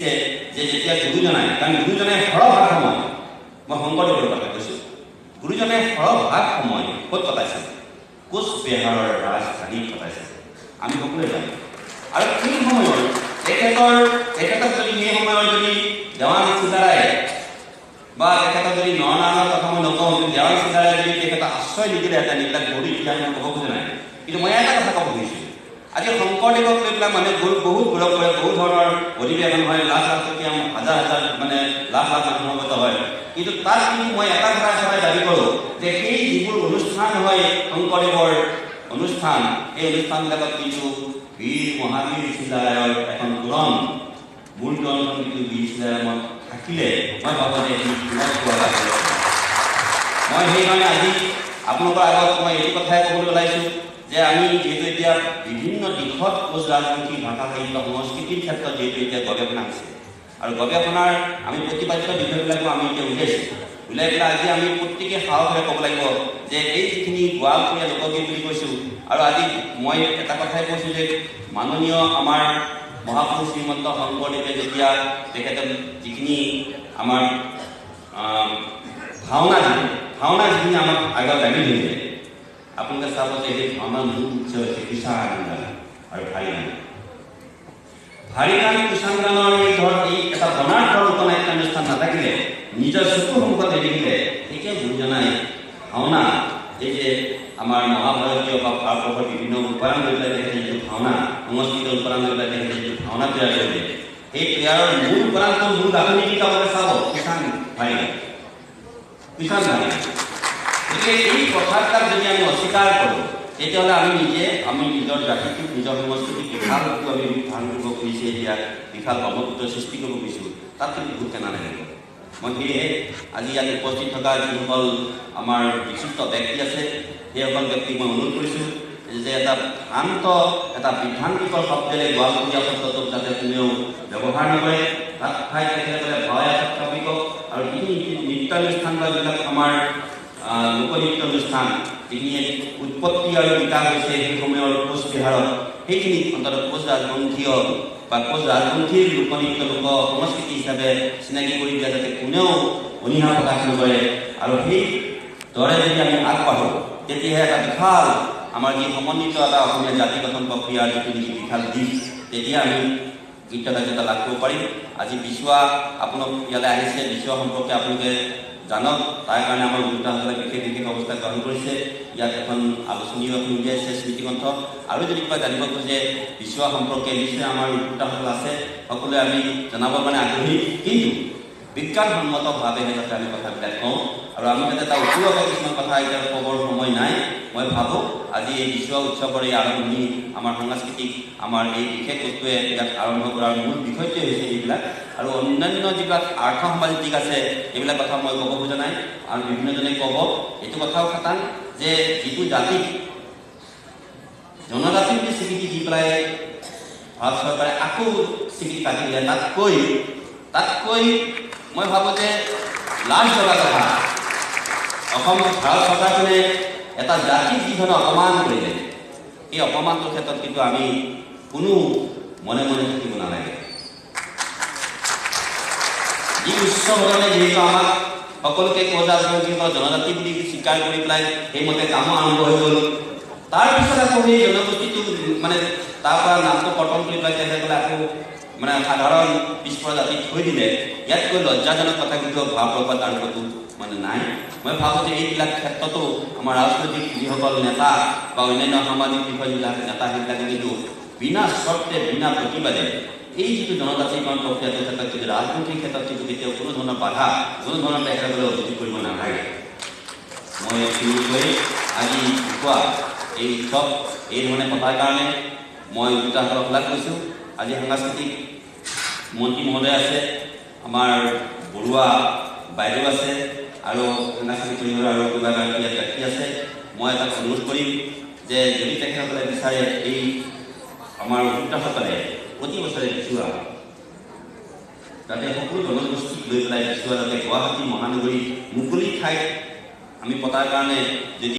যে যেতিয়া গুৰুজনাই, কাৰণ গুৰুজনাই সৰহভাগ সময়, মই শংকৰদেৱৰ কথা কৈছোঁ, গুৰুজনাই সৰহভাগ সময় ক'ত কটাইছে? কোচবিহাৰৰ ৰাজধানীত কটাইছে, আমি সকলোৱে জানো। আৰু সেই সময়ত তেখেতক যদি সেই সময়ত যদি দেৱান চিলাৰাই বা তেখেতক যদি নৰনাৰায়ণৰ কথা মই নকওঁ, দেৱান চিলাৰাই যদি তেখেতক আশ্ৰয় নিদিলেহেঁতেন, এইবিলাক গৌৰী ইতিহাস মই ক'ব খোজা নাই। কিন্তু মই এটা কথা ক'ব খুজিছোঁ, আজি শংকৰদেৱক লৈ পেলাই মানুহে বহুত গৌৰৱ কৰে, বহুত ধৰণৰ অধিৱেশন হয়, লাখ লাখ টকীয়া হাজাৰ হাজাৰ লাখ লাখ মানুহ সমবেত হয়। কিন্তু তাত কিন্তু মই এটা কথা সদায় দাবী কৰোঁ যে সেই যিবোৰ অনুষ্ঠান হয় শংকৰদেৱৰ অনুষ্ঠান, এই অনুষ্ঠানবিলাকত কিন্তু বীৰ মহাবীৰ চিলাৰায়ৰ এখন পুৰণ মূল গ্ৰন্থ কিন্তু বীৰ চিলাৰায়ত থাকিলে মই ভাবোঁ যে এই মই সেইকাৰণে আজি আপোনালোকৰ আগত মই এইটো কথাই ক'বলৈ ওলাইছোঁ যে আমি যিহেতু এতিয়া বিভিন্ন দিশত কোচ ৰাজনৈতিক ভাষা সাহিত্য সংস্কৃতিৰ ক্ষেত্ৰত যিহেতু এতিয়া গৱেষণা হৈছে, আৰু গৱেষণাৰ আমি প্ৰতিপাদ্য বিষয়বিলাকো আমি এতিয়া উলিয়াই পেলাই আজি আমি প্ৰত্যেকে সাহসেৰে ক'ব লাগিব যে এই যিখিনি গোৱালপৰীয়া লোকগীত বুলি কৈছোঁ, আৰু আজি মই এটা কথাই কৈছোঁ যে মাননীয় আমাৰ মহাপুৰুষ শ্ৰীমন্ত শংকৰদেৱে যেতিয়া তেখেতে যিখিনি আমাৰ ভাওনা যিখিনি আমাক আগত দাঙি ধৰিলে, আপোনালোকে চাব যে সেই ভাওনাৰ মূল উৎস হৈছে কিষাণ গান আৰু ভাৰী গান কিষাণ গানৰ এই এটা বনাৰ্থ ৰূপনাট্য অনুষ্ঠান নাথাকিলে, নিজৰ চকুৰ সন্মুখত দেখিলে, তেতিয়া গুৰুজনাই ভাওনা, এই যে আমাৰ মহাভাৰতীয় বা ভাৰতবৰ্ষৰ বিভিন্ন উপাদান লৈ পেলাই তেখেতে যিটো ভাওনা সংস্কৃতিৰ উপাদান লৈ পেলাই তেখেতে যিটো ভাওনা তৈয়াৰ কৰিলে, সেই তৈয়াৰৰ মূল উপাদানটো মূল গাঁথনি কি আপোনালোকে চাব, কিষাণ গান। গতিকে এই কথাবিলাক যদি আমি অস্বীকাৰ কৰোঁ, তেতিয়াহ'লে আমি নিজৰ জাতিটোক, নিজৰ সংস্কৃতিক বিশালটো আমি ভাল কৰিব খুজিছে, এতিয়া বিশাল ব্ৰহ্মপুত্ৰ সৃষ্টি কৰিব খুজিছোঁ, তাত কিন্তু বহুত কেনা লাগিব। মই সেয়েহে আজি ইয়াত উপস্থিত থকা যিসকল আমাৰ বিশিষ্ট ব্যক্তি আছে, সেইসকল ব্যক্তিক মই অনুৰোধ কৰিছোঁ যে এটা বিভ্ৰান্তিকৰ শব্দেৰে গোৱালপৰীয়া শব্দটোক যাতে কোনেও ব্যৱহাৰ নকৰে, তাত ঠাইত তেখেতসকলে ভাওয়া স্থাপিত আৰু যিখিনি নৃত্যানুষ্ঠান বা যিবিলাক আমাৰ লোকনৃত্য অনুষ্ঠান যিখিনি উৎপত্তি আৰু বিকাশ হৈছে সেই সময়ৰ কোচবিহাৰত, সেইখিনি অন্তত কোচ ৰাজবংশীৰ লোকনৃত্য লোক সংস্কৃতি হিচাপে চিনাকি কৰি দিয়া যাতে কোনেও অনীহা প্ৰকাশ নকৰে। আৰু সেই দৰে যদি আমি আগবাঢ়োঁ, তেতিয়াহে এটা বিশাল আমাৰ যি সমন্বিত এটা অসমীয়া জাতি গঠন প্ৰক্ৰিয়াৰ যিটো নেকি বিশাল দিশ, তেতিয়া আমি কৃতকাৰ্যতা লাভ কৰিব পাৰিম। আজি বিচুৱা আপোনাক ইয়ালৈ আহিছে, বিচুৱা সম্পৰ্কে আপোনালোকে জানক, তাৰ কাৰণে আমাৰ উদ্যোক্তাসকলে বিশেষ অৱস্থা গ্ৰহণ কৰিছে। ইয়াত এখন আলোচনীও এখন উলিয়াইছে স্মৃতিগ্ৰন্থ, আৰু যদি কিবা জানিব খোজে বিচুৱা সম্পৰ্কে নিশ্চয় আমাৰ উদ্যোক্তাসকল আছে, সকলোৱে আমি জনাবৰ কাৰণে আগ্ৰহী। কিন্তু বিজ্ঞানসন্মতভাৱেহে যাতে আমি কথাবিলাক কওঁ, আৰু আমি যাতে এটা উত্তৰকে কিছুমান কথা এতিয়া ক'বৰ সময় নাই। মই ভাবোঁ আজি এই বিচুৱা উৎসৱৰ এই আৰম্ভণি আমাৰ সাংস্কৃতিক আমাৰ এই বিশেষ বস্তুৱে ইয়াক আৰম্ভ কৰাৰ মূল বিষয়টোৱে হৈছে এইবিলাক, আৰু অন্যান্য যিবিলাক আৰ্থ সামাজিক দিশ আছে এইবিলাক কথা মই ক'ব খোজা নাই। আৰু বিভিন্নজনে ক'ব, এইটো কথাও খাটাং যে যিটো জাতিক জনজাতি বুলি স্বীকৃতি দি পেলাই ভাৰত চৰকাৰে আকৌ স্বীকৃতি কাটি দিলে, তাতকৈ মই ভাবোঁ যে লাজ লগা কথা, অসম ভাৰত চৰকাৰখনে এটা জাতিক যিধৰণে অপমান কৰিলে, এই অপমানটোৰ ক্ষেত্ৰত কিন্তু আমি কোনো মনে থাকিব নালাগে। যি উচ্চ সদনে যিহেতু আমাক সকলোকে কোচ ৰাজবংশীসকল জনজাতি বুলি স্বীকাৰ কৰি পেলাই সেইমতে কামো আৰম্ভ হৈ গ'ল, তাৰপিছত আকৌ সেই জনগোষ্ঠীটো তাৰ পৰা নামটো কৰ্তন কৰি পেলাই তেখেতসকলে আকৌ সাধাৰণ পিছপৰা জাতিক থৈ দিলে। ইয়াতকৈ লজ্জাজনক কথা কিন্তু ভাৰতবৰ্ষত আৰু ক'তো নাই। মই ভাবোঁ যে এইবিলাক ক্ষেত্ৰতো আমাৰ ৰাজনৈতিক যিসকল নেতা বা অন্যান্য সামাজিক বিষয় যিবিলাক নেতা, সেইবিলাকে কিন্তু বিনা চৰ্তে বিনা প্ৰতিবাদে এই যিটো জনজাতিকৰণ প্ৰক্ৰিয়াটোৰ ক্ষেত্ৰত কিন্তু ৰাজনৈতিক ক্ষেত্ৰত কিন্তু কেতিয়াও কোনো ধৰণৰ বাধা, কোনো ধৰণৰ তেখেতসকলে অভিযোগ কৰিব নালাগে। মই এইখিনি আজি কোৱা এই উৎসৱ এই ধৰণে পতাৰ কাৰণে মই উদ্যোক্তাসকলক লাভ কৰিছোঁ। আজি সাংস্কৃতিক মন্ত্ৰী মহোদয় আছে, আমাৰ বৰুৱা বাইদেউ আছে, আৰু সাংস্কৃতিক পৰিষদৰ আৰু কেইবাগৰাকী ব্যক্তি আছে। মই এটা অনুৰোধ কৰিম যে যদি তেখেতসকলে বিচাৰে এই আমাৰ উদ্যোক্তাসকলে প্ৰতি বছৰে বিচুৱা যাতে সকলো জনগোষ্ঠীক লৈ পেলাই বিচুৱা যাতে গুৱাহাটী মহানগৰী মুকলি ঠাইত আমি পতাৰ কাৰণে যদি